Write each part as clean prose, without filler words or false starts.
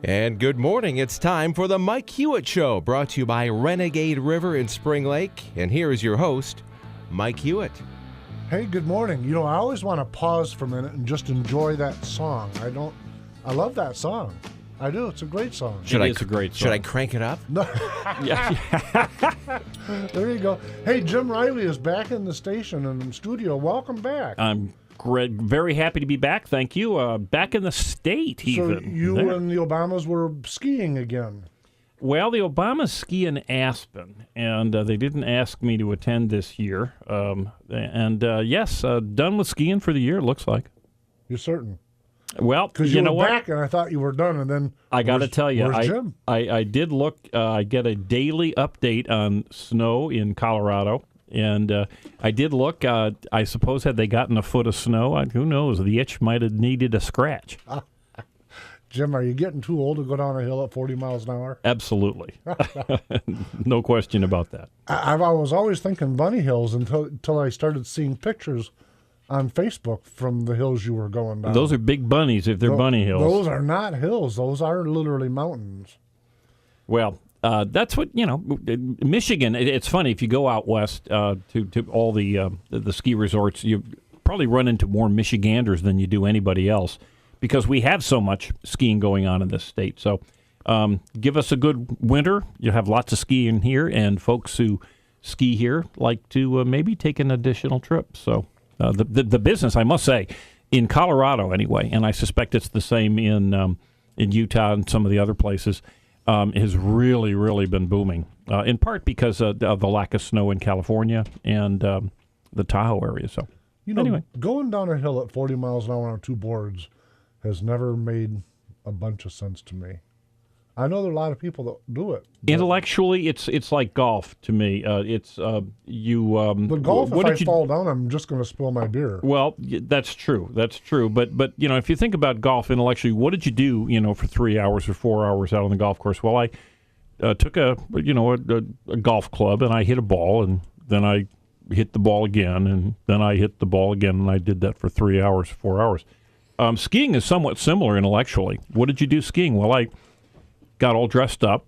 And good morning. It's time for the Mike Hewitt Show, brought to you by Renegade River in Spring Lake. And here is your host, Mike Hewitt. Hey, good morning. You know, I always want to pause for a minute and just enjoy that song. I love that song. I do. It's a great song. It's a great song. Should I crank it up? No. Yeah. There you go. Hey, Jim Riley is back in the station and in the studio. Welcome back. I'm very happy to be back. Thank you. Back in the state, even. So you and the Obamas were skiing again. Well, the Obamas ski in Aspen, and they didn't ask me to attend this year. Yes, done with skiing for the year, it looks like. You're certain? Well, because you were know what? back, and I thought you were done, and then I got to tell you, where's Jim? I did look. I get a daily update on snow in Colorado, and I did look. I suppose had they gotten a foot of snow, who knows? The itch might have needed a scratch. Jim, are you getting too old to go down a hill at 40 miles an hour? Absolutely, no question about that. I was always thinking bunny hills until I started seeing pictures on Facebook from the hills you were going down. Those are big bunnies if they're bunny hills. Those are not hills. Those are literally mountains. Well, that's what, Michigan, it's funny, if you go out west to all the ski resorts, you probably run into more Michiganders than you do anybody else because we have so much skiing going on in this state. So give us a good winter. You'll have lots of skiing here, and folks who ski here like to maybe take an additional trip. So the business, I must say, in Colorado anyway, and I suspect it's the same in Utah and some of the other places, has really, really been booming, in part because of the lack of snow in California and the Tahoe area. So, anyway. Going down a hill at 40 miles an hour on two boards has never made a bunch of sense to me. I know there are a lot of people that do it. Intellectually, it's like golf to me. But golf, if I fall down, I'm just going to spill my beer. Well, that's true. That's true. But if you think about golf intellectually, what did you do, for 3 hours or 4 hours out on the golf course? Well, I took a golf club and I hit a ball, and then I hit the ball again, and then I hit the ball again, and I did that for 3 hours, 4 hours. Skiing is somewhat similar intellectually. What did you do skiing? Well, I got all dressed up,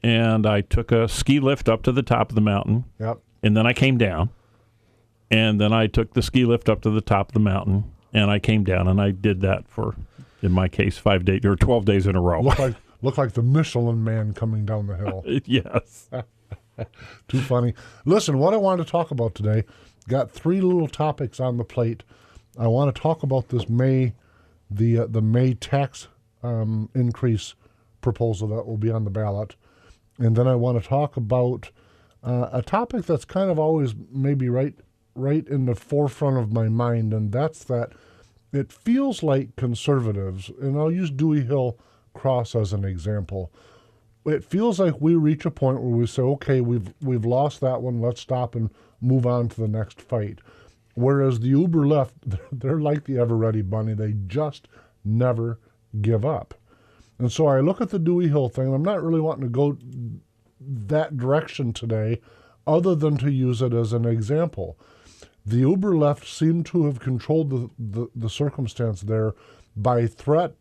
and I took a ski lift up to the top of the mountain. Yep. And then I came down, and then I took the ski lift up to the top of the mountain, and I came down, and I did that for, in my case, 5 days or 12 days in a row. Look like the Michelin Man coming down the hill. Yes. Too funny. Listen, what I wanted to talk about today, got three little topics on the plate. I want to talk about this May, the May tax increase proposal that will be on the ballot. And then I want to talk about a topic that's kind of always maybe right in the forefront of my mind, and that's that it feels like conservatives, and I'll use Dewey Hill Cross as an example, it feels like we reach a point where we say, okay, we've lost that one, let's stop and move on to the next fight. Whereas the Uber left, they're like the ever-ready bunny. They just never give up. And so I look at the Dewey Hill thing, and I'm not really wanting to go that direction today other than to use it as an example. The Uber left seemed to have controlled the circumstance there by threat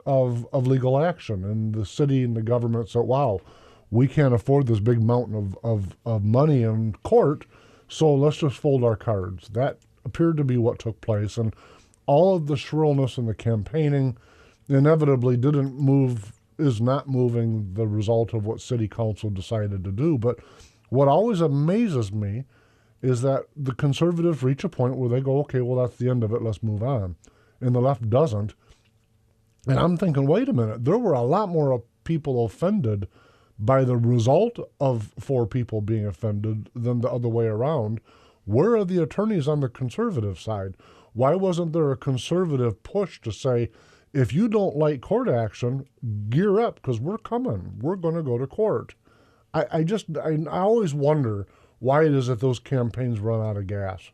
of legal action. And the city and the government said, wow, we can't afford this big mountain of money in court, so let's just fold our cards. That appeared to be what took place. And all of the shrillness and the campaigning inevitably is not moving the result of what city council decided to do. But what always amazes me is that the conservatives reach a point where they go, okay, well, that's the end of it, let's move on. And the left doesn't. And I'm thinking, wait a minute, there were a lot more people offended by the result of 4 people being offended than the other way around. Where are the attorneys on the conservative side? Why wasn't there a conservative push to say, if you don't like court action, gear up because we're coming. We're going to go to court. I always wonder why it is that those campaigns run out of gas.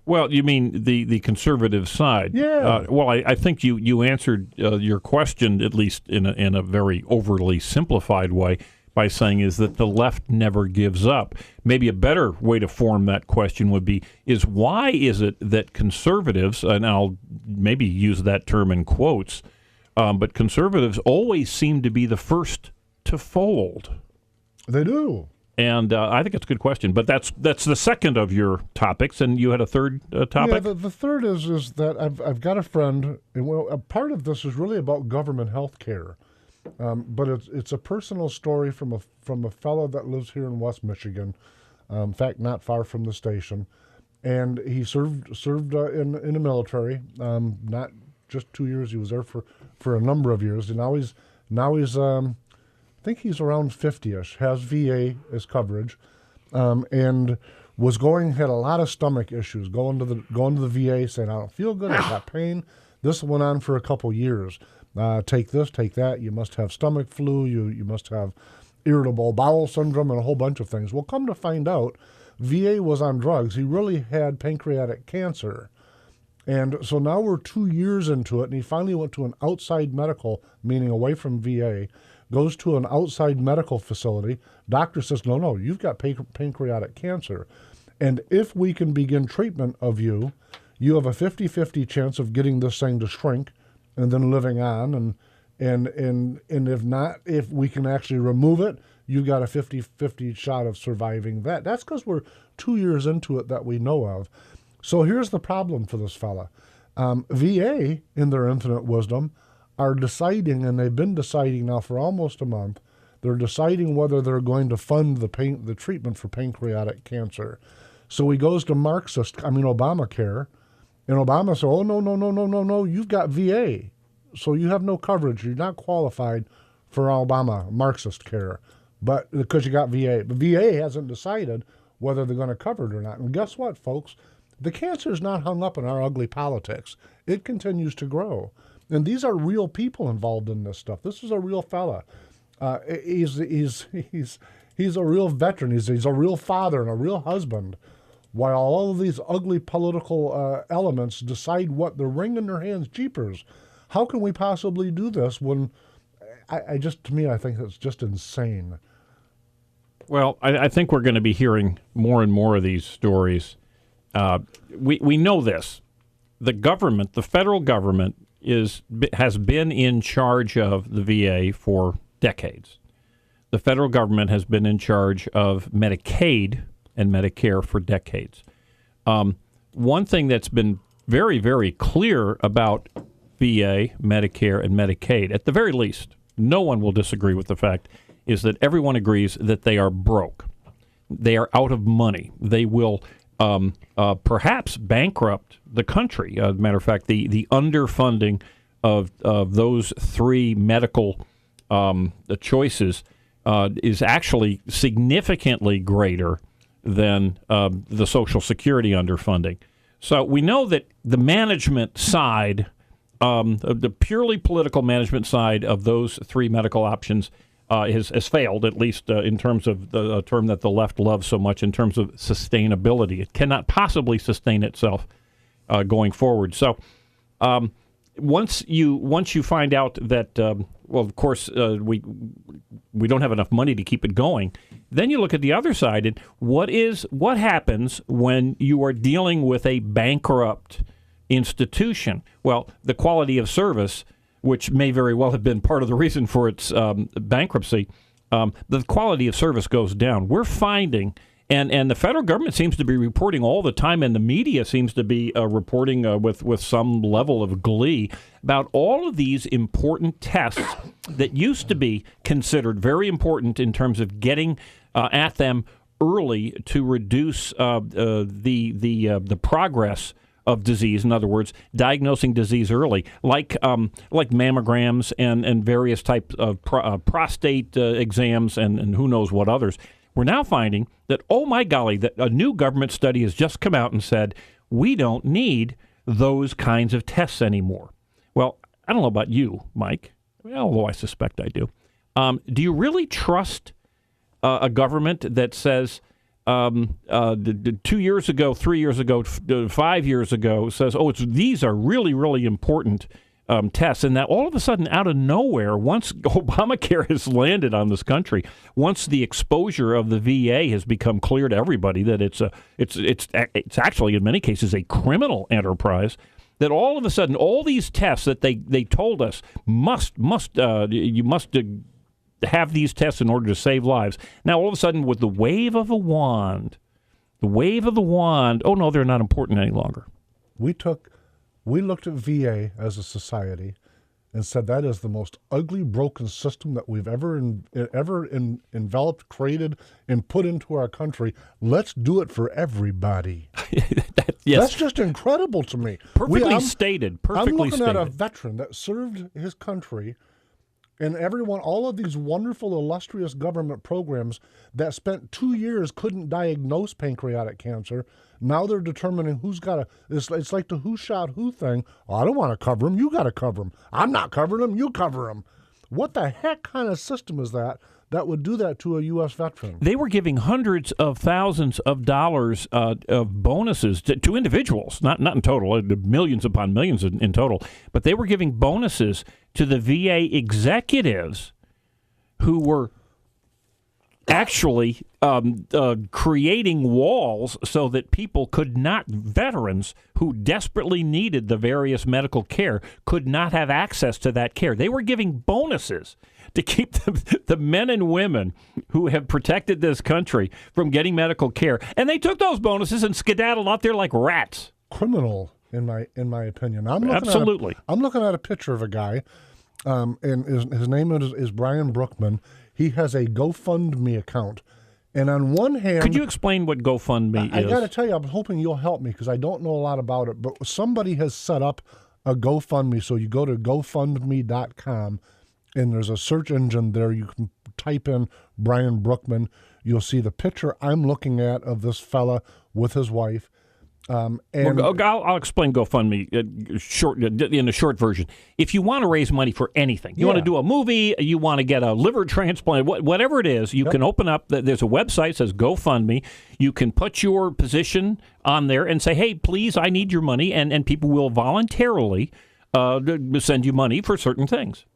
Well, you mean the conservative side? Yeah. I think you answered your question, at least in a very overly simplified way, by saying is that the left never gives up. Maybe a better way to form that question would be, is why is it that conservatives, and I'll maybe use that term in quotes, but conservatives always seem to be the first to fold. They do. And I think it's a good question. But that's the second of your topics, and you had a third topic? Yeah, the third is that I've got a friend, and a part of this is really about government health care. But it's a personal story from a fellow that lives here in West Michigan, in fact, not far from the station, and he served in the military, not just 2 years. He was there for a number of years, and now he's I think he's around 50ish, has VA as coverage, and had a lot of stomach issues. Going to the VA, saying I don't feel good, I got pain. This went on for a couple years. Take this, take that. You must have stomach flu. You must have irritable bowel syndrome and a whole bunch of things. Well, come to find out, VA was on drugs. He really had pancreatic cancer. And so now we're 2 years into it, and he finally went to an outside medical, meaning away from VA, goes to an outside medical facility. Doctor says, no, you've got pancreatic cancer. And if we can begin treatment of you, you have a 50-50 chance of getting this thing to shrink and then living on, and if not, if we can actually remove it, you've got a 50-50 shot of surviving that. That's because we're 2 years into it that we know of. So here's the problem for this fella. VA, in their infinite wisdom, are deciding, and they've been deciding now for almost a month, they're deciding whether they're going to fund the treatment for pancreatic cancer. So he goes to Obamacare, and Obama said, oh, no, you've got VA, so you have no coverage. You're not qualified for Obama Marxist care, but because you got VA. But VA hasn't decided whether they're going to cover it or not. And guess what, folks? The cancer is not hung up in our ugly politics. It continues to grow. And these are real people involved in this stuff. This is a real fella. He's a real veteran. He's a real father and a real husband. While all of these ugly political elements decide what the ring in their hands, jeepers. How can we possibly do this when I think it's just insane. Well, I think we're going to be hearing more and more of these stories. We know this. The government, the federal government, has been in charge of the VA for decades. The federal government has been in charge of Medicaid and Medicare for decades. One thing that's been very, very clear about VA, Medicare, and Medicaid, at the very least, no one will disagree with the fact, is that everyone agrees that they are broke. They are out of money. They will perhaps bankrupt the country. As a matter of fact, the underfunding of those three medical choices is actually significantly greater than the Social Security underfunding. So we know that the management side, the purely political management side of those three medical options has failed, at least in terms of the term that the left loves so much, in terms of sustainability. It cannot possibly sustain itself going forward. So once you find out that, well, of course, we don't have enough money to keep it going, then you look at the other side and what happens when you are dealing with a bankrupt institution? Well, the quality of service, which may very well have been part of the reason for its bankruptcy, the quality of service goes down. We're finding, and the federal government seems to be reporting all the time, and the media seems to be reporting with some level of glee about all of these important tests that used to be considered very important in terms of getting at them early to reduce the progress of disease. In other words, diagnosing disease early, like mammograms and various types of prostate exams and who knows what others. We're now finding that, oh my golly, that a new government study has just come out and said we don't need those kinds of tests anymore. Well, I don't know about you, Mike, although I suspect I do. Do you really trust a government that says 2 years ago, 3 years ago, 5 years ago, says, these are really, really important tests, and that all of a sudden, out of nowhere, once Obamacare has landed on this country, once the exposure of the VA has become clear to everybody that it's actually in many cases a criminal enterprise, that all of a sudden, all these tests that they told us you must have these tests in order to save lives. Now, all of a sudden, with the wave of the wand, oh no, they're not important any longer. We looked at VA as a society and said that is the most ugly, broken system that we've ever enveloped, created, and put into our country. Let's do it for everybody. Yes. That's just incredible to me. Perfectly stated. I'm looking at a veteran that served his country, and all of these wonderful, illustrious government programs that spent 2 years couldn't diagnose pancreatic cancer. Now they're determining who's got it's like the who shot who thing. Oh, I don't want to cover him. You got to cover him. I'm not covering him. You cover him. What the heck kind of system is that would do that to a U.S. veteran? They were giving hundreds of thousands of dollars of bonuses to individuals, not in total, millions upon millions in total, but they were giving bonuses to the VA executives who were actually creating walls so that veterans who desperately needed the various medical care could not have access to that care. They were giving bonuses to keep the men and women who have protected this country from getting medical care. And they took those bonuses and skedaddled out there like rats. Criminal, in my opinion. Absolutely. I'm looking at a picture of a guy, and his name is Brian Brookman. He has a GoFundMe account. And on one hand... Could you explain what GoFundMe is? I got to tell you, I'm hoping you'll help me because I don't know a lot about it. But somebody has set up a GoFundMe. So you go to GoFundMe.com, and there's a search engine there. You can type in Brian Brookman. You'll see the picture I'm looking at of this fella with his wife. I'll explain GoFundMe in a short version. If you want to raise money for anything, you want to do a movie, you want to get a liver transplant, whatever it is, you can open up. There's a website that says GoFundMe. You can put your position on there and say, hey, please, I need your money, and people will voluntarily send you money for certain things.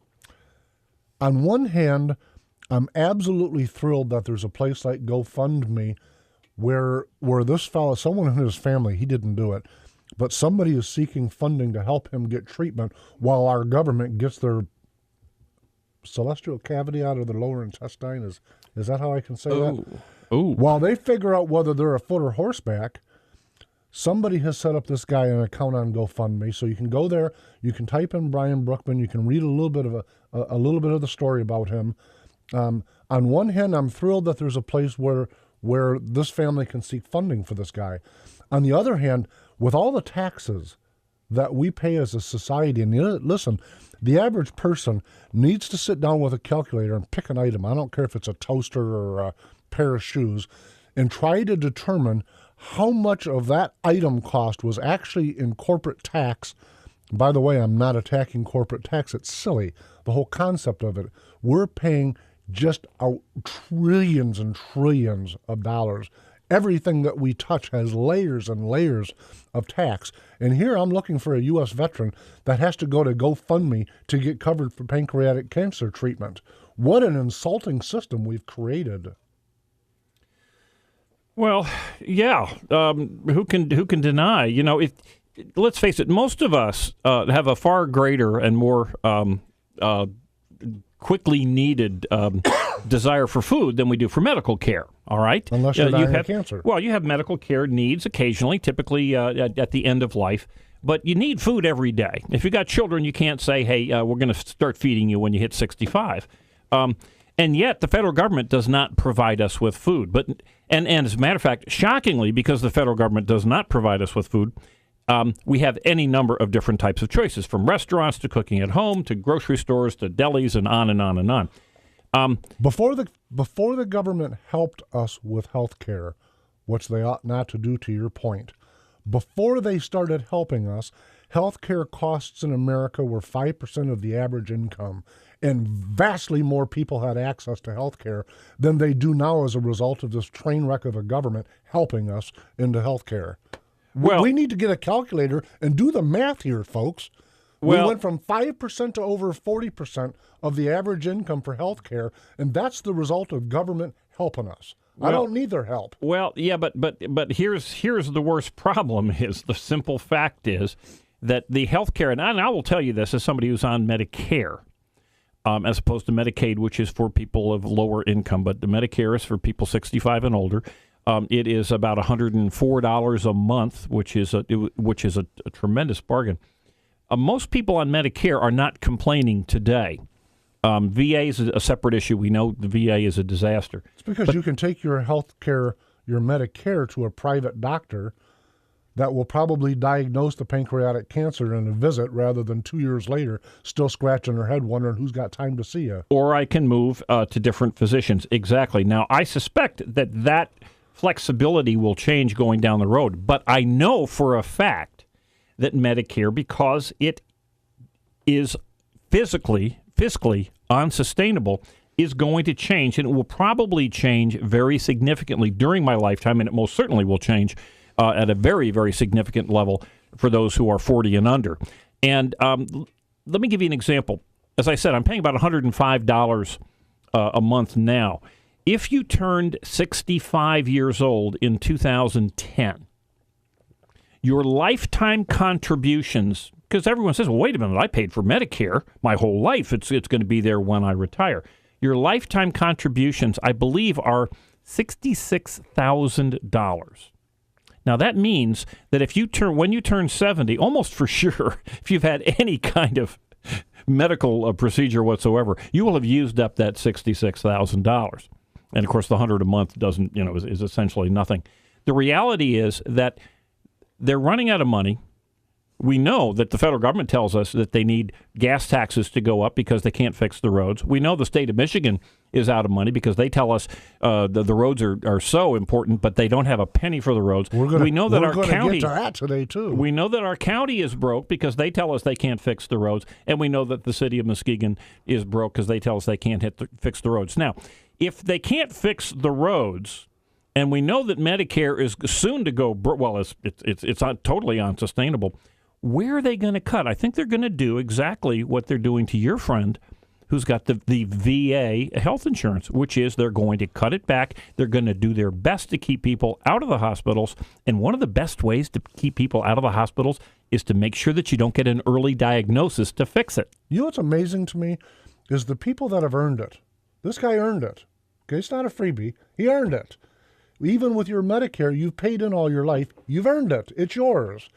On one hand, I'm absolutely thrilled that there's a place like GoFundMe where this fellow, someone in his family, he didn't do it, but somebody is seeking funding to help him get treatment while our government gets their celestial cavity out of their lower intestine. Is that how I can say that? Ooh. While they figure out whether they're a foot or horseback, somebody has set up this guy an account on GoFundMe, so you can go there, you can type in Brian Brookman, you can read a little bit of the story about him. On one hand, I'm thrilled that there's a place where this family can seek funding for this guy. On the other hand, with all the taxes that we pay as a society, and listen, the average person needs to sit down with a calculator and pick an item. I don't care if it's a toaster or a pair of shoes, and try to determine how much of that item cost was actually in corporate tax. By the way, I'm not attacking corporate tax. It's silly. The whole concept of it. We're paying just trillions and trillions of dollars. Everything that we touch has layers and layers of tax. And here I'm looking for a U.S. veteran that has to go to GoFundMe to get covered for pancreatic cancer treatment. What an insulting system we've created. Well, yeah. Who can deny? Let's face it. Most of us have a far greater and more quickly needed desire for food than we do for medical care, all right? Unless you're dying of cancer. Well, you have medical care needs occasionally, typically at the end of life, but you need food every day. If you got children, you can't say, hey, we're going to start feeding you when you hit 65. And yet the federal government does not provide us with food. And as a matter of fact, shockingly, because the federal government does not provide us with food, we have any number of different types of choices, from restaurants to cooking at home to grocery stores to delis and on and on and on. Before the government helped us with health care, which they ought not to do, to your point, before they started helping us, health care costs in America were 5% of the average income, and vastly more people had access to health care than they do now as a result of this train wreck of a government helping us into health care. Well, we need to get a calculator and do the math here, folks. We went from 5% to over 40% of the average income for health care, and that's the result of government helping us. I don't need their help. Well, yeah, but here's the worst problem is the simple fact is that the health care, and I will tell you this as somebody who's on Medicare, as opposed to Medicaid, which is for people of lower income, but the Medicare is for people 65 and older. It is about $104 a month, which is a tremendous bargain. Most people on Medicare are not complaining today. VA is a separate issue. We know the VA is a disaster. It's because you can take your health care, your Medicare, to a private doctor that will probably diagnose the pancreatic cancer in a visit rather than 2 years later still scratching their head wondering who's got time to see you. Or I can move to different physicians. Exactly. Now, I suspect that flexibility will change going down the road. But I know for a fact that Medicare, because it is fiscally unsustainable, is going to change, and it will probably change very significantly during my lifetime, and it most certainly will change at a very, very significant level for those who are 40 and under. And let me give you an example. As I said, I'm paying about $105 a month now. If you turned 65 years old in 2010, your lifetime contributions, because everyone says, well, wait a minute, I paid for Medicare my whole life. It's going to be there when I retire. Your lifetime contributions, I believe, are $66,000. Now, that means that when you turn 70, almost for sure, if you've had any kind of medical procedure whatsoever, you will have used up that $66,000. And, of course, the $100 a month is essentially nothing. The reality is that they're running out of money. We know that the federal government tells us that they need gas taxes to go up because they can't fix the roads. We know the state of Michigan is out of money because they tell us the roads are so important, but they don't have a penny for the roads. We know that our county get to that today too. We know that our county is broke because they tell us they can't fix the roads, and we know that the city of Muskegon is broke because they tell us they can't fix the roads. Now, if they can't fix the roads, and we know that Medicare is soon to go, it's totally unsustainable. Where are they going to cut? I think they're going to do exactly what they're doing to your friend who's got the VA health insurance, which is they're going to cut it back. They're going to do their best to keep people out of the hospitals. And one of the best ways to keep people out of the hospitals is to make sure that you don't get an early diagnosis to fix it. You know what's amazing to me is the people that have earned it. This guy earned it. Okay, it's not a freebie. He earned it. Even with your Medicare, you've paid in all your life. You've earned it. It's yours.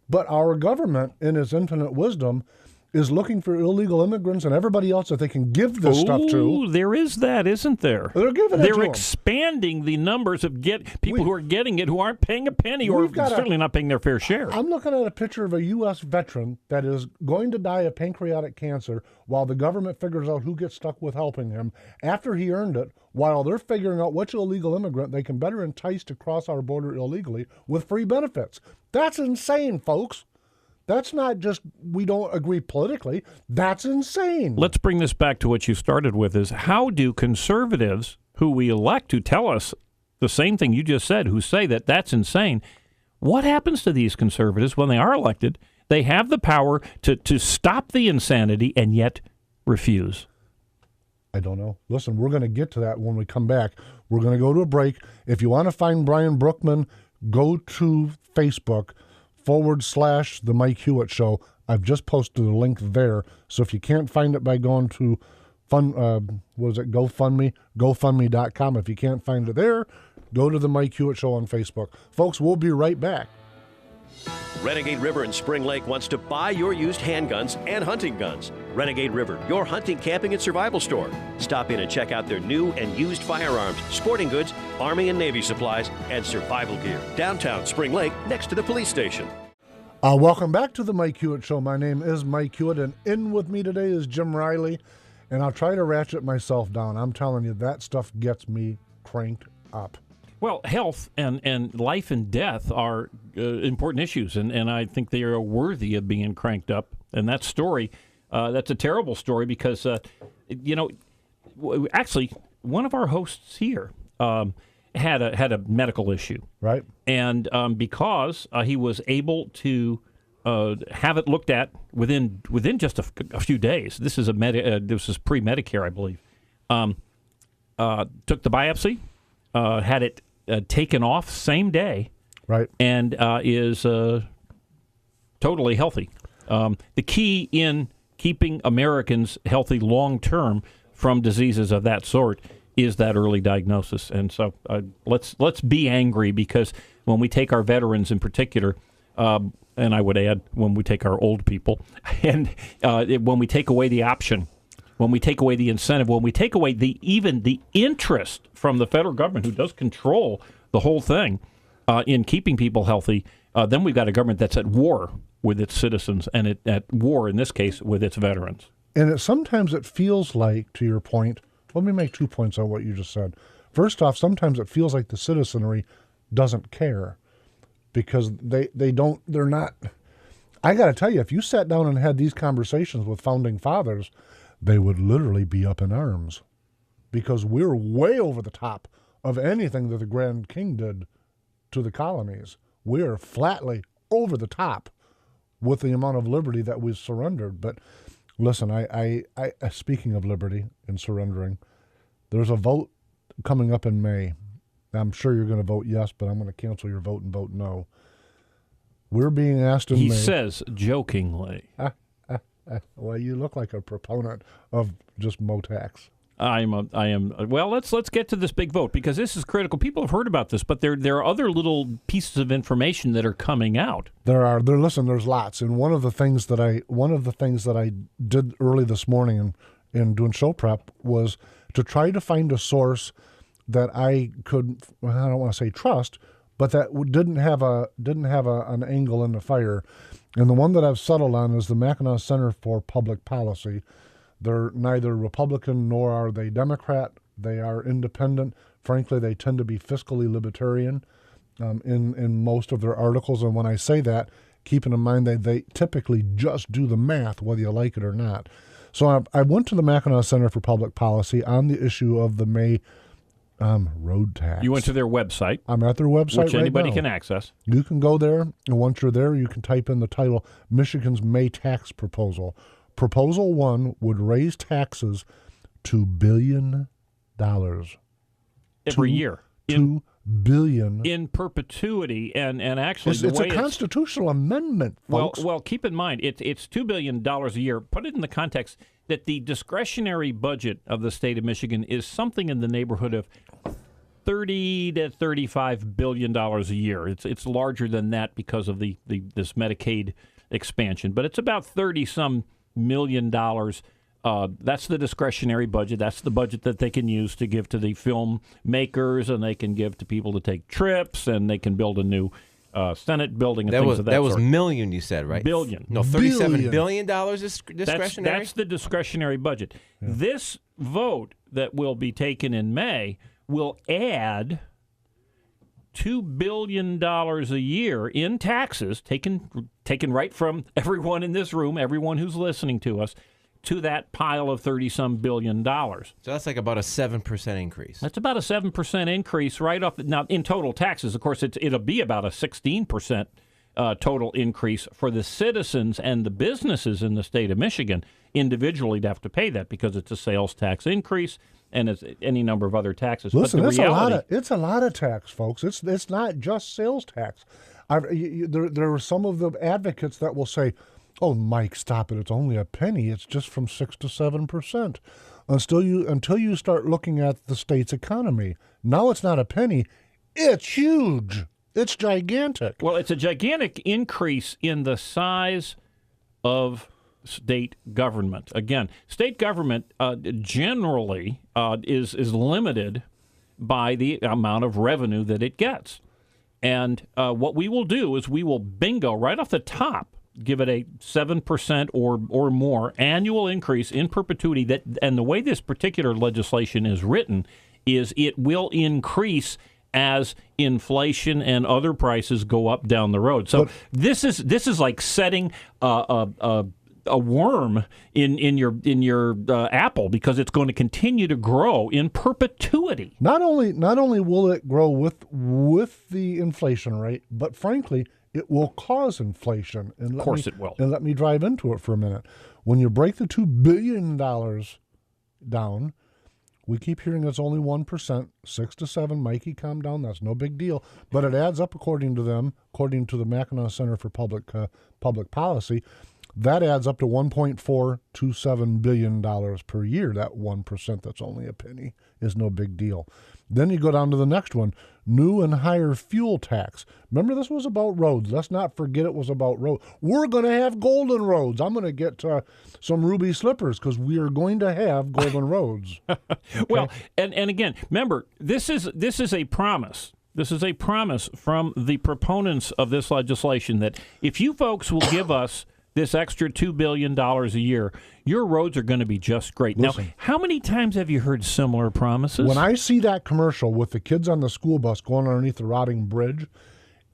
But our government, in its infinite wisdom, is looking for illegal immigrants and everybody else that they can give this stuff to. There is that, isn't there? They're giving it to them. They're expanding the numbers of people who are getting it who aren't paying a penny or certainly not paying their fair share. I'm looking at a picture of a U.S. veteran that is going to die of pancreatic cancer while the government figures out who gets stuck with helping him after he earned it, while they're figuring out which illegal immigrant they can better entice to cross our border illegally with free benefits. That's insane, folks. That's not just we don't agree politically. That's insane. Let's bring this back to what you started with, is how do conservatives who we elect to tell us the same thing you just said, who say that that's insane, what happens to these conservatives when they are elected? They have the power to stop the insanity and yet refuse. I don't know. Listen, we're going to get to that when we come back. We're going to go to a break. If you want to find Brian Brookman, go to Facebook /The Mike Hewitt Show. I've just posted a link there. So if you can't find it by going to GoFundMe, GoFundMe.com. If you can't find it there, go to the Mike Hewitt Show on Facebook. Folks, we'll be right back. Renegade River in Spring Lake wants to buy your used handguns and hunting guns. Renegade River, your hunting, camping, and survival store. Stop in and check out their new and used firearms, sporting goods, Army and Navy supplies, and survival gear. Downtown Spring Lake, next to the police station. Welcome back to the Mike Hewitt Show. My name is Mike Hewitt, and in with me today is Jim Riley, and I'll try to ratchet myself down. I'm telling you, that stuff gets me cranked up. Well, health and life and death are important issues, and I think they are worthy of being cranked up. And that story, that's a terrible story because, actually, one of our hosts here had a medical issue. Right. And because he was able to have it looked at within just a few days. This is this is pre-Medicare, I believe. Took the biopsy, had it taken off same day, right, and is totally healthy. The key in keeping Americans healthy long term from diseases of that sort is that early diagnosis. And so let's be angry, because when we take our veterans in particular, and I would add when we take our old people, and when we take away the option, when we take away the incentive, when we take away even the interest from the federal government, who does control the whole thing in keeping people healthy, then we've got a government that's at war with its citizens, and at war, in this case, with its veterans. And sometimes it feels like, to your point, let me make 2 points on what you just said. First off, sometimes it feels like the citizenry doesn't care, because they're not. I got to tell you, if you sat down and had these conversations with founding fathers, they would literally be up in arms, because we're way over the top of anything that the Grand King did to the colonies. We're flatly over the top with the amount of liberty that we've surrendered. But listen, I speaking of liberty and surrendering, there's a vote coming up in May. I'm sure you're going to vote yes, but I'm going to cancel your vote and vote no. We're being asked in May. He says jokingly. Well, you look like a proponent of just MOTAX. I am. Well, let's get to this big vote, because this is critical. People have heard about this, but there are other little pieces of information that are coming out. Listen, there's lots. And one of the things that I did early this morning in doing show prep was to try to find a source that I could, I don't want to say trust, but that didn't have an angle in the fire. And the one that I've settled on is the Mackinac Center for Public Policy. They're neither Republican nor are they Democrat. They are independent. Frankly, they tend to be fiscally libertarian in most of their articles. And when I say that, keeping in mind that they typically just do the math, whether you like it or not. So I went to the Mackinac Center for Public Policy on the issue of the May road tax. You went to their website. I'm at their website which anybody can access. You can go there, and once you're there, you can type in the title, Michigan's May Tax Proposal. Proposal 1 would raise taxes $2 billion. Every year. $2 billion. In perpetuity, and actually it's a constitutional amendment, folks. Well, keep in mind, it's $2 billion a year. Put it in the context that the discretionary budget of the state of Michigan is something in the neighborhood of $30 to $35 billion a year. It's larger than that because of this Medicaid expansion, but it's about 30-some million dollars. That's the discretionary budget. That's the budget that they can use to give to the film makers, and they can give to people to take trips, and they can build a new Senate building and things of that sort. That was million, you said, right? Billion. No, $37 billion is discretionary? That's the discretionary budget. Yeah. This vote that will be taken in May will add $2 billion a year in taxes, taken right from everyone in this room, everyone who's listening to us, to that pile of $30-some billion. So that's like about a 7% increase. That's about a 7% increase right off. Now, in total taxes, of course, it'll be about a 16% total increase for the citizens and the businesses in the state of Michigan. Individually, to have to pay that because it's a sales tax increase, and it's any number of other taxes. Listen, it's a lot of tax, folks. It's not just sales tax. There are some of the advocates that will say, "Oh, Mike, stop it! It's only a penny. It's just from 6 to 7%." Until you start looking at the state's economy, now it's not a penny; it's huge. It's gigantic. Well, it's a gigantic increase in the size of state government. Again, state government generally is limited by the amount of revenue that it gets. And what we will do is we will bingo right off the top, give it a 7% or more annual increase in perpetuity. And the way this particular legislation is written is it will increase as inflation and other prices go up down the road. So this is like setting a worm in your apple, because it's going to continue to grow in perpetuity. Not only will it grow with the inflation rate, but frankly, it will cause inflation. Of course it will. And let me drive into it for a minute. When you break the $2 billion down, We keep hearing it's only 1%, 6 to 7. Mikey, calm down. That's no big deal. But it adds up according to them, according to the Mackinac Center for Public Policy. That adds up to $1.427 billion per year. That 1% that's only a penny is no big deal. Then you go down to the next one, new and higher fuel tax. Remember, this was about roads. Let's not forget it was about roads. We're going to have golden roads. I'm going to get some ruby slippers because we are going to have golden roads. Okay? Well, and again, remember, this is a promise. This is a promise from the proponents of this legislation that if you folks will give us this extra $2 billion a year, your roads are going to be just great. Listen, now, how many times have you heard similar promises? When I see that commercial with the kids on the school bus going underneath the rotting bridge,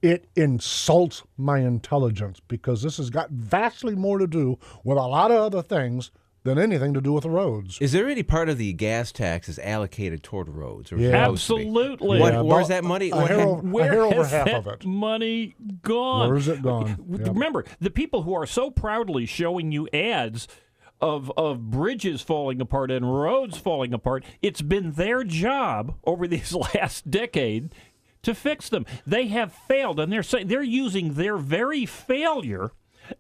it insults my intelligence because this has got vastly more to do with a lot of other things than anything to do with the roads. Is there any part of the gas taxes allocated toward roads? Or Yeah. Absolutely. Where's that money? Where over has half that of it. money gone? Where's it gone? Yep. Remember, the people who are so proudly showing you ads of bridges falling apart and roads falling apart, it's been their job over these last decade to fix them. They have failed, and they're using their very failure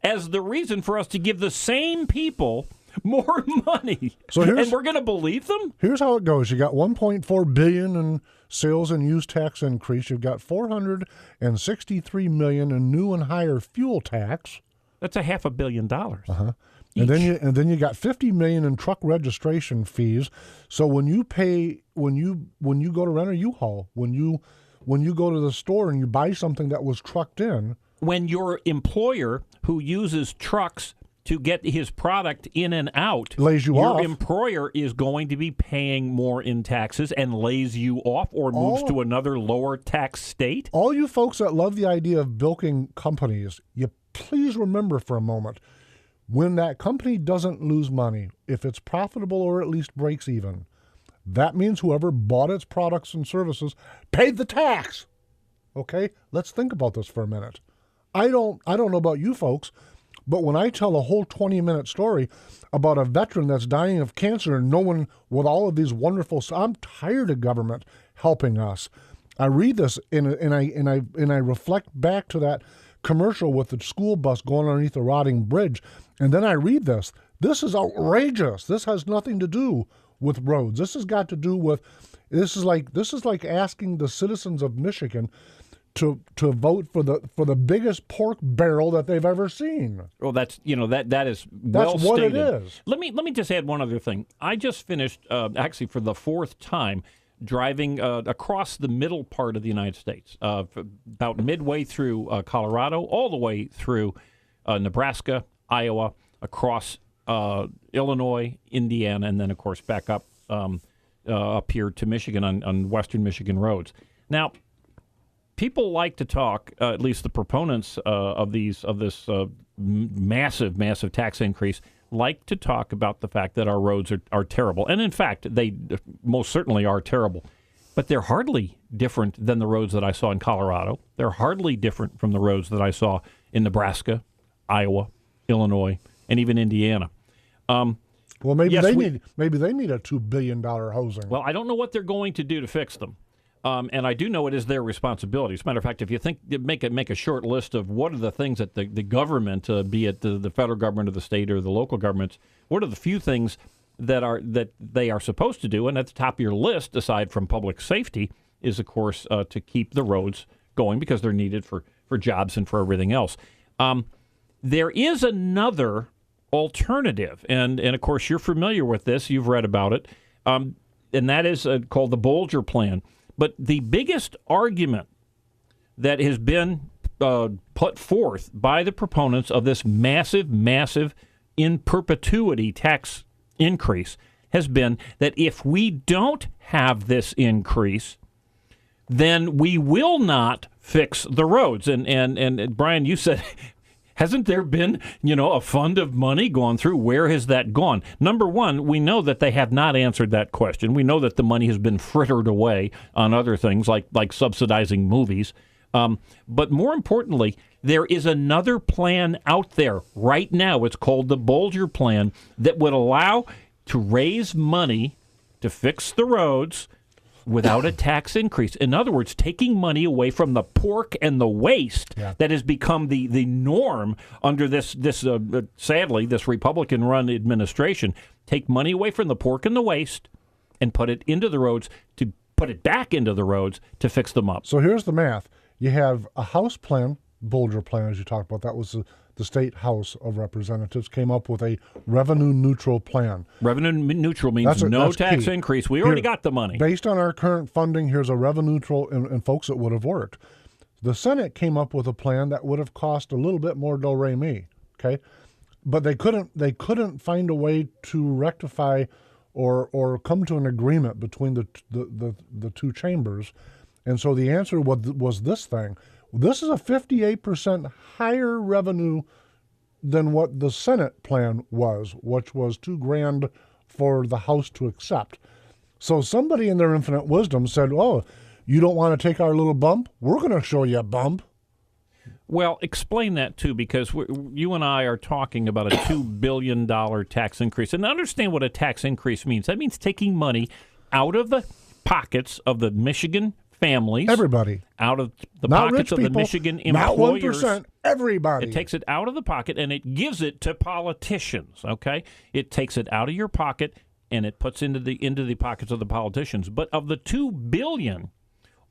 as the reason for us to give the same people more money. And we're going to believe them? Here's how it goes. You got $1.4 billion in sales and use tax increase. You've got $463 million in new and higher fuel tax. That's a $500 million. Uh-huh. And then you got $50 million in truck registration fees. So when you go to rent a U-Haul, when you go to the store and you buy something that was trucked in, when your employer who uses trucks to get his product in and out, lays you off. Your employer is going to be paying more in taxes and lays you off or moves to another lower tax state. All you folks that love the idea of bilking companies, you please remember for a moment, when that company doesn't lose money, if it's profitable or at least breaks even, that means whoever bought its products and services paid the tax. Okay? Let's think about this for a minute. I don't know about you folks, but when I tell a whole 20-minute story about a veteran that's dying of cancer and no one with all of these wonderful, I'm tired of government helping us. I read this and I reflect back to that commercial with the school bus going underneath the rotting bridge, and then I read this. This is outrageous. This has nothing to do with roads. This has got to do with this is like asking the citizens of Michigan to vote for the biggest pork barrel that they've ever seen. Well, that is well That's what stated. it is. Let me just add one other thing. I just finished actually for the fourth time driving across the middle part of the United States, about midway through Colorado, all the way through Nebraska, Iowa, across Illinois, Indiana, and then of course back up here to Michigan on western Michigan roads. Now, people like to talk, at least the proponents of this massive tax increase, like to talk about the fact that our roads are terrible. And in fact, they most certainly are terrible. But they're hardly different than the roads that I saw in Colorado. They're hardly different from the roads that I saw in Nebraska, Iowa, Illinois, and even Indiana. Well, maybe they need a $2 billion housing. Well, I don't know what they're going to do to fix them. And I do know it is their responsibility. As a matter of fact, if you make a short list of what are the things that the government, be it the federal government or the state or the local governments, what are the few things that they are supposed to do? And at the top of your list, aside from public safety, is of course to keep the roads going because they're needed for jobs and for everything else. There is another alternative, and of course you're familiar with this. You've read about it, and that is called the Bolger Plan. But the biggest argument that has been put forth by the proponents of this massive in perpetuity tax increase has been that if we don't have this increase, then we will not fix the roads. And Brian, you said, hasn't there been, a fund of money gone through? Where has that gone? Number one, we know that they have not answered that question. We know that the money has been frittered away on other things like subsidizing movies. But more importantly, there is another plan out there right now. It's called the Bolger Plan that would allow to raise money to fix the roads without a tax increase. In other words, taking money away from the pork and the waste that has become the norm under this sadly, this Republican-run administration. Take money away from the pork and the waste and put it into the roads to put it back into the roads to fix them up. So here's the math. You have a House plan, Bolger plan, as you talked about. That was the State House of Representatives came up with a revenue-neutral plan. Revenue-neutral means that's tax key. Increase. We already got the money. Based on our current funding, here's a revenue-neutral, and folks, it would have worked. The Senate came up with a plan that would have cost a little bit more do-re-mi, okay? But they couldn't find a way to rectify or come to an agreement between the two chambers. And so the answer was this thing. This is a 58% higher revenue than what the Senate plan was, which was $2,000 for the House to accept. So somebody in their infinite wisdom said, oh, you don't want to take our little bump? We're going to show you a bump. Well, explain that, too, because you and I are talking about a $2 billion tax increase. And understand what a tax increase means. That means taking money out of the pockets of the Michigan families. Everybody. Out of the not pockets of people, the Michigan employers. Not 1%, everybody. It takes it out of the pocket and it gives it to politicians, okay? It takes it out of your pocket and it puts into the pockets of the politicians. But of the $2 billion,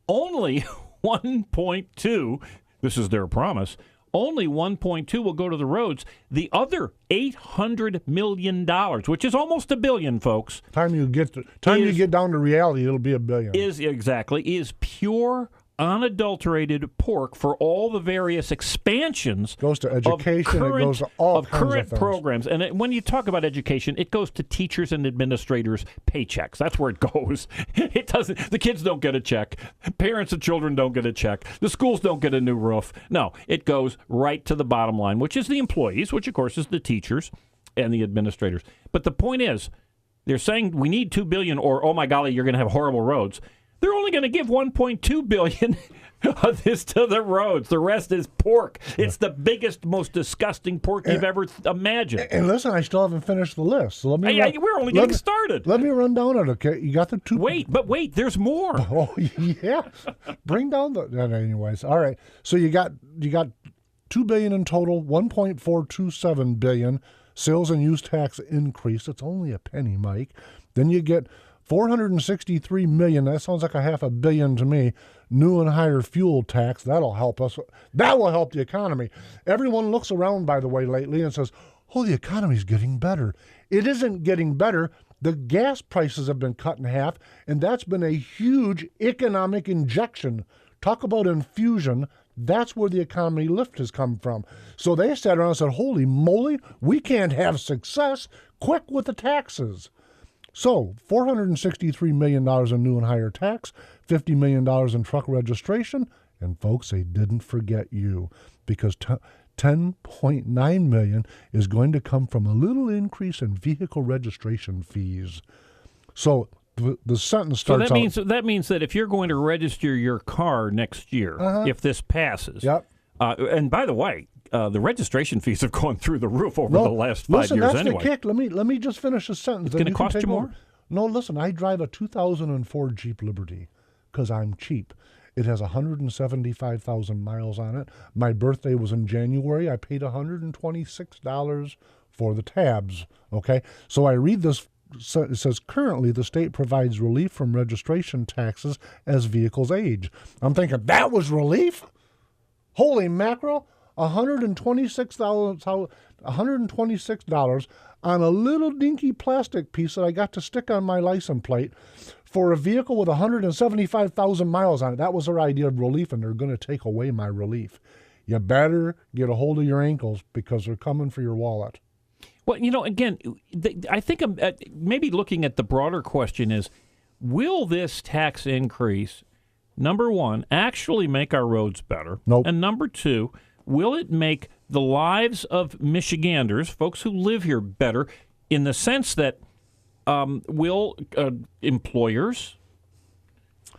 only 1.2, this is their promise, only 1.2 will go to the roads. The other $800 million, which is almost $1 billion, folks. You get down to reality, it'll be $1 billion. Is pure, unadulterated pork for all the various expansions. Goes to education. It goes to all kinds current of things. Programs. And when you talk about education, it goes to teachers and administrators' paychecks. That's where it goes. It doesn't. The kids don't get a check. Parents of children don't get a check. The schools don't get a new roof. No, it goes right to the bottom line, which is the employees, which of course is the teachers and the administrators. But the point is, they're saying we need $2 billion, or oh my golly, you're going to have horrible roads. They're only going to give $1.2 billion of this to the roads. The rest is pork. It's the biggest, most disgusting pork you've ever imagined. And listen, I still haven't finished the list. So we're only getting started. Let me run down it, okay? You got the two. Wait, there's more. Oh, yeah. Bring down the. Anyways, all right. So you got $2 billion in total, $1.427 billion sales and use tax increase. It's only a penny, Mike. Then you get $463 million, that sounds like $500 million to me, new and higher fuel tax. That'll help us. That will help the economy. Everyone looks around, by the way, lately and says, oh, the economy's getting better. It isn't getting better. The gas prices have been cut in half, and that's been a huge economic injection. Talk about infusion. That's where the economy lift has come from. So they sat around and said, holy moly, we can't have success. Quick with the taxes. So, $463 million in new and higher tax, $50 million in truck registration, and folks, they didn't forget you, because $10.9 million is going to come from a little increase in vehicle registration fees. So, the sentence starts out. So that means that if you're going to register your car next year, if this passes, and by the way, the registration fees have gone through the roof over the last 5 years that's anyway. The kick. Let me just finish the sentence. It's going to cost you more? No, listen, I drive a 2004 Jeep Liberty because I'm cheap. It has 175,000 miles on it. My birthday was in January. I paid $126 for the tabs, okay? So I read this. It says, currently, the state provides relief from registration taxes as vehicles age. I'm thinking, that was relief? Holy mackerel. $126 on a little dinky plastic piece that I got to stick on my license plate for a vehicle with 175,000 miles on it. That was their idea of relief, and they're going to take away my relief. You better get a hold of your ankles because they're coming for your wallet. Well, again, I think I'm maybe looking at the broader question is, will this tax increase, number one, actually make our roads better? Nope. And number two, will it make the lives of Michiganders, folks who live here, better in the sense that will employers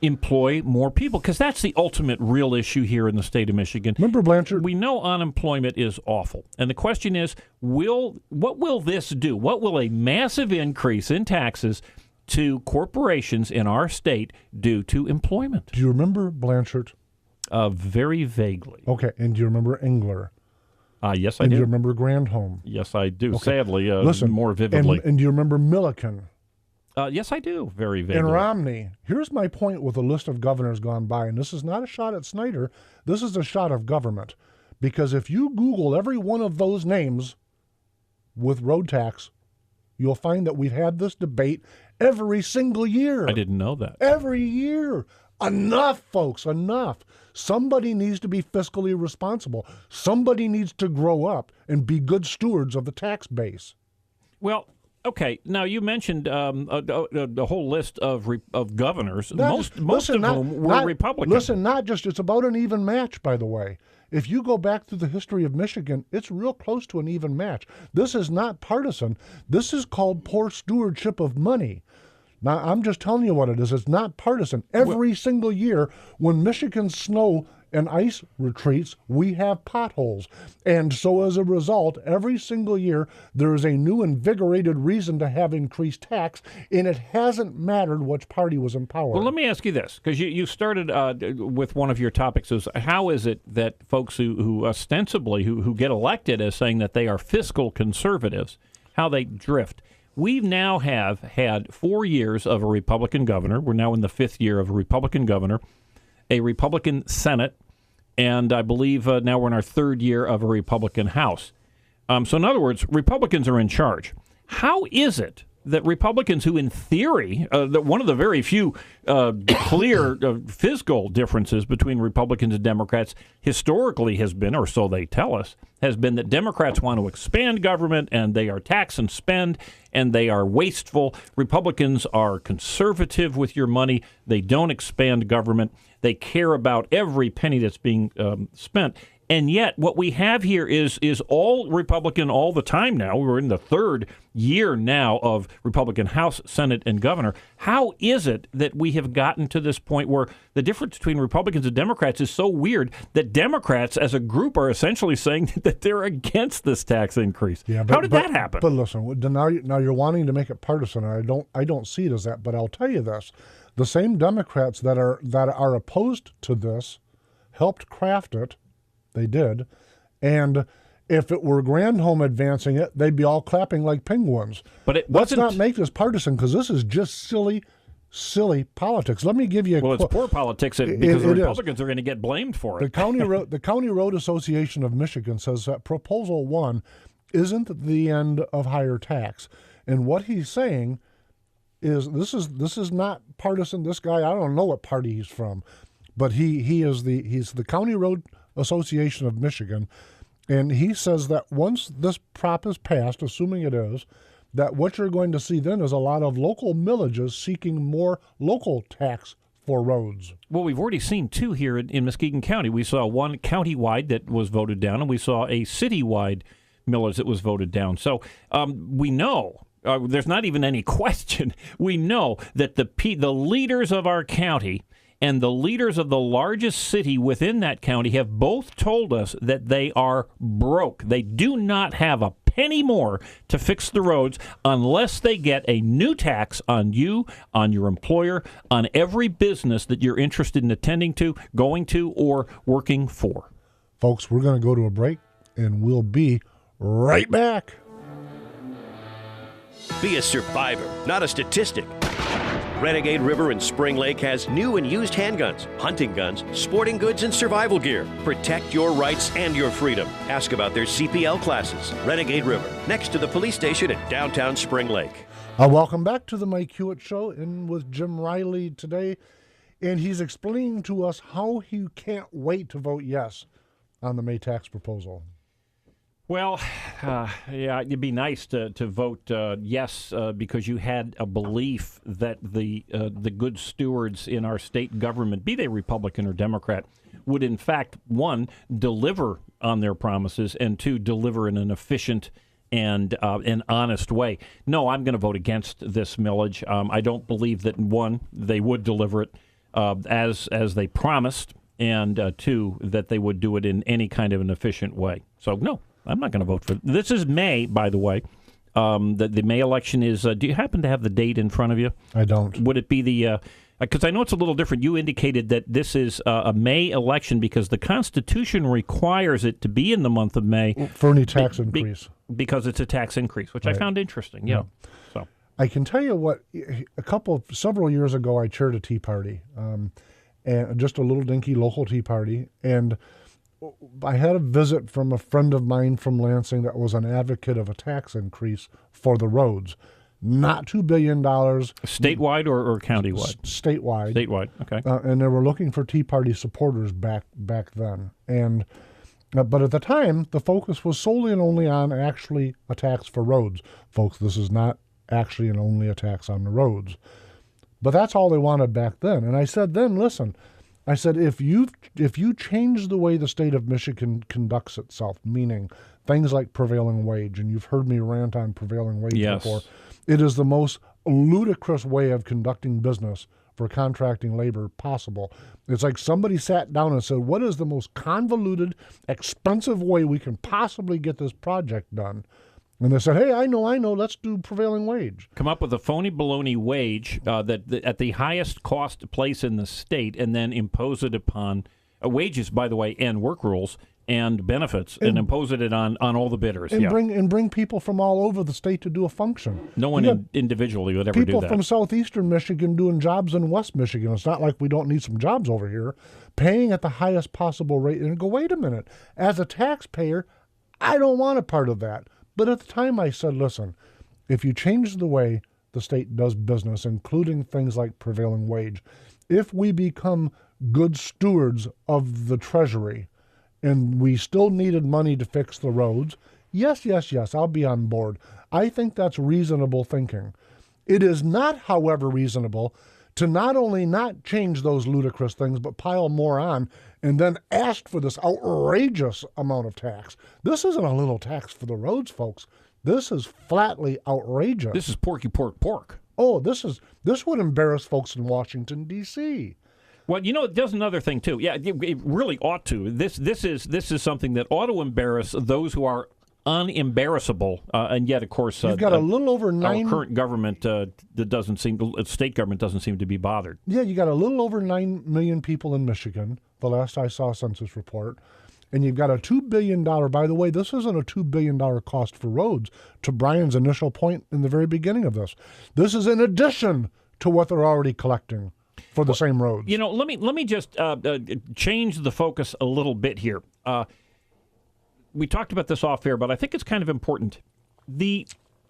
employ more people? Because that's the ultimate real issue here in the state of Michigan. Remember, Blanchard? We know unemployment is awful. And the question is, what will this do? What will a massive increase in taxes to corporations in our state due to employment. Do you remember Blanchard? Very vaguely. Okay, and do you remember Engler? Yes, I And do do. you remember Grandhome? Yes, I do. Okay. Sadly, Listen, more vividly. And do you remember Milliken? Yes, I do. Very vaguely. And Romney. Here's my point with a list of governors gone by, and this is not a shot at Snyder. This is a shot of government. Because if you Google every one of those names with road tax, you'll find that we've had this debate every single year. I didn't know that. Every year. Enough, folks, enough. Somebody needs to be fiscally responsible. Somebody needs to grow up and be good stewards of the tax base. Well, okay. Now you mentioned the whole list of governors. Most of whom were Republicans. Listen, not just it's about an even match. By the way, if you go back through the history of Michigan, it's real close to an even match. This is not partisan. This is called poor stewardship of money. Now, I'm just telling you what it is. It's not partisan. Every single year, when Michigan's snow and ice retreats, we have potholes. And so as a result, every single year, there is a new invigorated reason to have increased tax, and it hasn't mattered which party was in power. Well, let me ask you this, because you started with one of your topics, is how is it that folks who ostensibly, who get elected as saying that they are fiscal conservatives, how they drift? We now have had 4 years of a Republican governor. We're now in the 5th year of a Republican governor, a Republican Senate, and I believe now we're in our 3rd year of a Republican House. So in other words, Republicans are in charge. How is it that Republicans who in theory, that one of the very few clear fiscal differences between Republicans and Democrats historically has been, or so they tell us, has been that Democrats want to expand government and they are tax and spend and they are wasteful. Republicans are conservative with your money. They don't expand government. They care about every penny that's being spent. And yet what we have here is all Republican all the time now. We're in the 3rd year now of Republican House, Senate, and governor. How is it that we have gotten to this point where the difference between Republicans and Democrats is so weird that Democrats as a group are essentially saying that they're against this tax increase? Yeah, how did that happen? But listen, now you're wanting to make it partisan, and I don't see it as that. But I'll tell you this: the same Democrats that are opposed to this helped craft it. They did. And if it were Grandhome advancing it, they'd be all clapping like penguins. But let's not make this partisan, because this is just silly politics. Let me give you a Well, it's poor politics because the Republicans are going to get blamed for it. The County Road Association of Michigan says that Proposal 1 isn't the end of higher tax. And what he's saying is this is not partisan. This guy, I don't know what party he's from, but he's the County Road Association of Michigan, and he says that once this prop is passed, assuming it is, that what you're going to see then is a lot of local millages seeking more local tax for roads. Well, we've already seen 2 here in Muskegon County. We saw one countywide that was voted down, and we saw a citywide millage that was voted down. So we know, there's not even any question, we know that the leaders of our county and the leaders of the largest city within that county have both told us that they are broke. They do not have a penny more to fix the roads unless they get a new tax on you, on your employer, on every business that you're interested in attending to, going to, or working for. Folks, we're going to go to a break, and we'll be right back. Be a survivor, not a statistic. Renegade River in Spring Lake has new and used handguns, hunting guns, sporting goods, and survival gear. Protect your rights and your freedom. Ask about their CPL classes. Renegade River, next to the police station in downtown Spring Lake. Welcome back to the Mike Hewitt Show, and with Jim Riley today, and he's explaining to us how he can't wait to vote yes on the May tax proposal. Well, yeah, it'd be nice to vote yes because you had a belief that the good stewards in our state government, be they Republican or Democrat, would in fact, 1, deliver on their promises, and 2, deliver in an efficient and an honest way. No, I'm going to vote against this millage. I don't believe that, 1, they would deliver it as they promised, and 2, that they would do it in any kind of an efficient way. So, no. I'm not going to vote for it. This is May, by the way. The May election is, do you happen to have the date in front of you? I don't. Would it be the, because I know it's a little different. You indicated that this is a May election because the Constitution requires it to be in the month of May. For any tax increase. Because it's a tax increase, which I found interesting. Yeah. So I can tell you what, several years ago, I chaired a tea party, and just a little dinky local tea party. And I had a visit from a friend of mine from Lansing that was an advocate of a tax increase for the roads. Not $2 billion. Statewide or countywide? Statewide. Statewide, okay. And they were looking for Tea Party supporters back then. And but at the time, the focus was solely and only on actually a tax for roads. Folks, this is not actually and only a tax on the roads. But that's all they wanted back then. And I said then, listen, I said, if you change the way the state of Michigan conducts itself, meaning things like prevailing wage, and you've heard me rant on prevailing wage before, it is the most ludicrous way of conducting business for contracting labor possible. It's like somebody sat down and said, what is the most convoluted, expensive way we can possibly get this project done? And they said, hey, I know, let's do prevailing wage. Come up with a phony baloney wage that at the highest cost place in the state, and then impose it upon wages, by the way, and work rules and benefits, and impose it on all the bidders. And bring people from all over the state to do a function. No one individually would ever do that. People from southeastern Michigan doing jobs in West Michigan. It's not like we don't need some jobs over here. Paying at the highest possible rate. And go, wait a minute. As a taxpayer, I don't want a part of that. But at the time I said, listen, if you change the way the state does business, including things like prevailing wage, if we become good stewards of the Treasury and we still needed money to fix the roads, yes, I'll be on board. I think that's reasonable thinking. It is not, however, reasonable to not only not change those ludicrous things, but pile more on and then ask for this outrageous amount of tax. This isn't a little tax for the roads, folks. This is flatly outrageous. This is pork. Oh, this would embarrass folks in Washington, D.C. Well, it does another thing too. Yeah, it really ought to. This is something that ought to embarrass those who are unembarrassable, and yet, of course, you've got a little over our current government state government doesn't seem to be bothered. Yeah, you got a little over 9 million people in Michigan, the last I saw census report, and you've got a $2 billion, by the way, this isn't a $2 billion cost for roads, to Brian's initial point in the very beginning of this. This is in addition to what they're already collecting for the same roads. Let me just change the focus a little bit here. We talked about this off air, but I think it's kind of important. The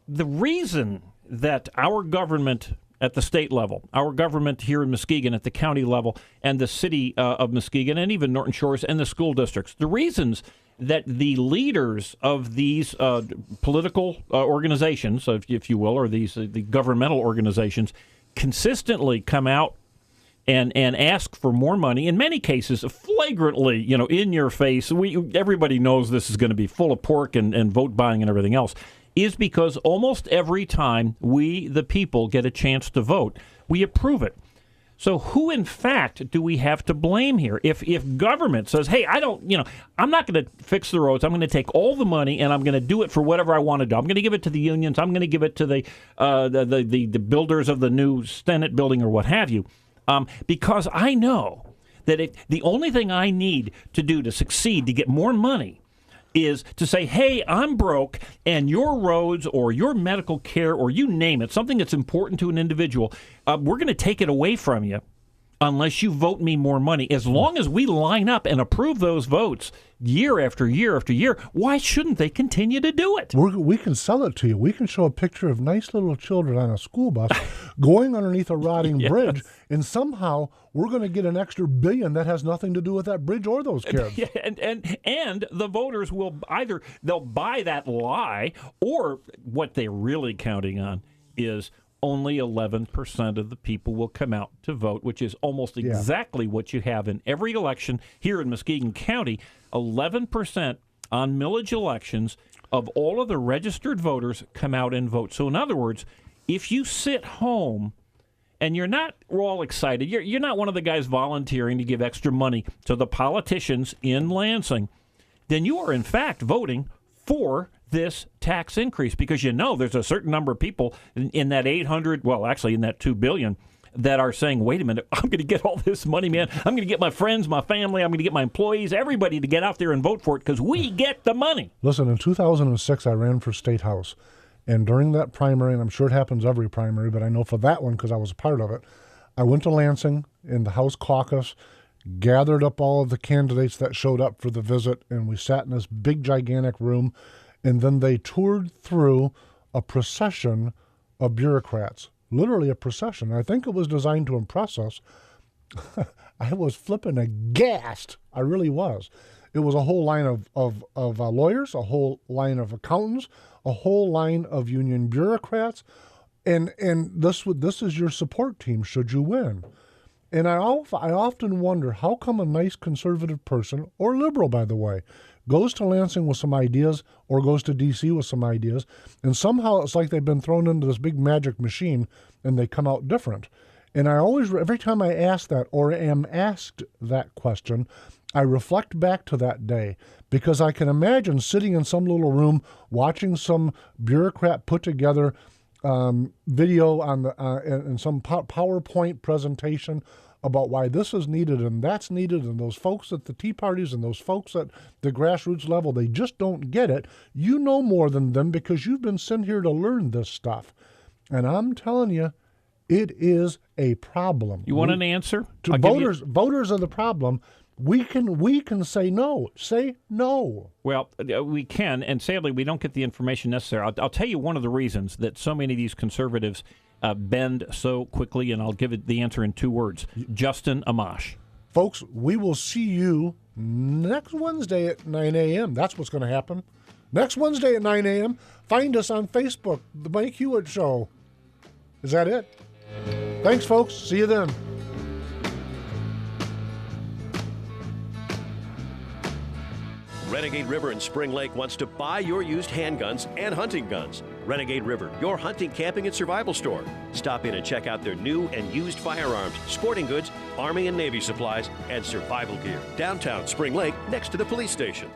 reason that our government at the state level, our government here in Muskegon at the county level, and the city of Muskegon, and even Norton Shores and the school districts, the reasons that the leaders of these political organizations, if you will, or these the governmental organizations, consistently come out and ask for more money, in many cases flagrantly, in your face. Everybody knows this is going to be full of pork and vote buying and everything else, is because almost every time we, the people, get a chance to vote, we approve it. So who, in fact, do we have to blame here? If government says, hey, I'm not going to fix the roads. I'm going to take all the money and I'm going to do it for whatever I want to do. I'm going to give it to the unions. I'm going to give it to the builders of the new Senate building or what have you. Because I know that the only thing I need to do to succeed, to get more money, is to say, hey, I'm broke, and your roads or your medical care or you name it, something that's important to an individual, we're going to take it away from you unless you vote me more money. As long as we line up and approve those votes year after year after year, why shouldn't they continue to do it? We can sell it to you. We can show a picture of nice little children on a school bus going underneath a rotting bridge, and somehow we're going to get an extra $1 billion that has nothing to do with that bridge or those kids. And the voters will they'll buy that lie, or what they're really counting on is only 11% of the people will come out to vote, which is almost exactly what you have in every election here in Muskegon County. 11% on millage elections of all of the registered voters come out and vote. So in other words, if you sit home and you're not all excited, you're not one of the guys volunteering to give extra money to the politicians in Lansing, then you are in fact voting for this tax increase, because there's a certain number of people in that 800, well, actually in that 2 billion, that are saying, wait a minute, I'm going to get all this money, man. I'm going to get my friends, my family, I'm going to get my employees, everybody to get out there and vote for it because we get the money. Listen, in 2006, I ran for State House. And during that primary, and I'm sure it happens every primary, but I know for that one because I was a part of it, I went to Lansing in the House caucus, gathered up all of the candidates that showed up for the visit, and we sat in this big, gigantic room, and then they toured through a procession of bureaucrats. Literally a procession. I think it was designed to impress us. I was flipping aghast. I really was. It was a whole line of lawyers, a whole line of accountants, a whole line of union bureaucrats, and this is your support team should you win. And I often wonder, how come a nice conservative person, or liberal by the way, goes to Lansing with some ideas or goes to D.C. with some ideas, and somehow it's like they've been thrown into this big magic machine and they come out different. And every time I ask that or am asked that question, I reflect back to that day, because I can imagine sitting in some little room watching some bureaucrat put together video on and some PowerPoint presentation about why this is needed and that's needed, and those folks at the Tea Parties and those folks at the grassroots level, they just don't get it. You know more than them because you've been sent here to learn this stuff. And I'm telling you, it is a problem. You want an answer? Voters are the problem. We can say no. Say no. Well, we can, and sadly, we don't get the information necessary. I'll tell you one of the reasons that so many of these conservatives bend so quickly, and I'll give it the answer in 2 words. Justin Amash. Folks, we will see you next Wednesday at 9 a.m. That's what's going to happen. Next Wednesday at 9 a.m., find us on Facebook, The Mike Hewitt Show. Is that it? Thanks, folks. See you then. Renegade River in Spring Lake wants to buy your used handguns and hunting guns. Renegade River, your hunting, camping, and survival store. Stop in and check out their new and used firearms, sporting goods, Army and Navy supplies, and survival gear. Downtown Spring Lake, next to the police station.